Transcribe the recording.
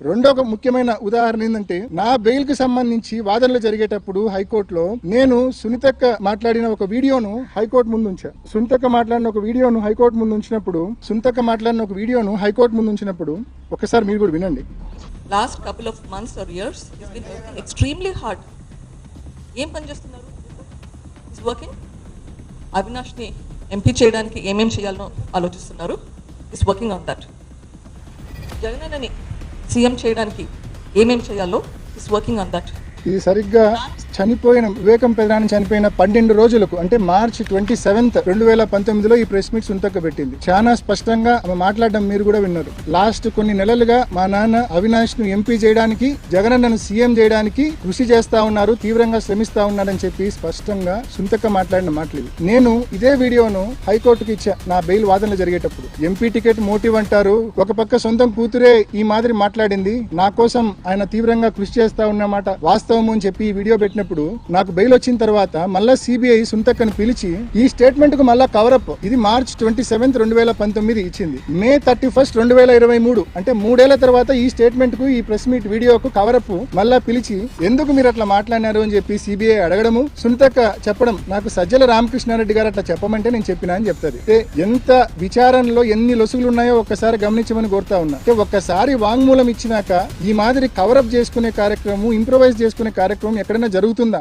రెండో ముఖ్యమైన ఉదాహరణ ఏంటంటే నా బెయిల్ కి సంబంధించి వాదనలు జరిగేటప్పుడు హైకోర్టులో నేను సునీతక్క మాట్లాడిన ఒక వీడియోను హైకోర్టు ముందు ఉంచా. సునీతక్క మాట్లాడిన ఒక వీడియోను హైకోర్టు ముందు ఉంచినప్పుడు ఒకసారి మీరు కూడా వినండి. Last couple of months or years he's been working extremely hard. ఏం పని చేస్తున్నారు? He's working. అవినాష్ ని ఎంపీ చేయడానికి ఏమేం చేయాలో ఆలోచిస్తున్నారు. He's working on that. జగనన్నని సీఎం చేయడానికి ఏమేం చేయాలో ఈస్ వర్కింగ్ ఆన్ దట్. ఇది సరిగ్గా చనిపోయిన వివేకం పెదరాని చనిపోయిన 12 రోజులకు అంటే మార్చి 27, 2019లో ఈ ప్రెస్ మీట్ సునీతక్క పెట్టింది. చాలా స్పష్టంగా ఆమె మాట్లాడడం మీరు కూడా విన్నారు. లాస్ట్ కొన్ని నెలలుగా మా నాన్న అవినాష్ ను ఎంపీ చేయడానికి జగనన్నను సీఎం చేయడానికి కృషి చేస్తా ఉన్నారు, తీవ్రంగా శ్రమిస్తా ఉన్నారని చెప్పి స్పష్టంగా సునీతక్క మాట్లాడిన మాటలు. నేను ఇదే వీడియోను హైకోర్టుకి ఇచ్చా నా బెయిల్ వాదనలు జరిగేటప్పుడు. ఎంపీ టికెట్ మోటివ్ అంటారు, ఒక పక్క సొంతం కూతురే ఈ మాదిరి మాట్లాడింది, నా కోసం ఆయన తీవ్రంగా కృషి చేస్తా ఉన్నమాట వాస్తవం అని చెప్పి ఈ వీడియో పెట్టినప్పుడు నాకు బెయిల్ వచ్చిన తర్వాత మళ్ళా సిబిఐ సునీతక్కను పిలిచి ఈ స్టేట్మెంట్ కు మళ్ళా కవరప్, ఇది మార్చ్ 27, 2019 ఇచ్చింది. మే 31, 2023 అంటే 3 ఏళ్ల తర్వాత ఈ స్టేట్మెంట్ కు ఈ ప్రెస్ మీట్ వీడియోకు కవరప్ మళ్ళా పిలిచి ఎందుకు మీరు అట్లా మాట్లాడినారు అని చెప్పి సిబిఐ అడగడము, సునీతక్క చెప్పడం నాకు సజ్జల రామకృష్ణారెడ్డి గారు అట్లా చెప్పమంటే నేను చెప్పినా అని చెప్తాది. ఎంత విచారణలో ఎన్ని లొసుగులు ఉన్నాయో ఒక్కసారి గమనించమని కోరుతా ఉన్నా. ఒక్కసారి వాంగ్మూలం ఇచ్చినాక ఈ మాదిరి కవరప్ చేసుకునే కార్యక్రమం, ఇంప్రొవైజ్ చేసుకునే కార్యక్రమం ఎక్కడైనా జరుగుతుందా?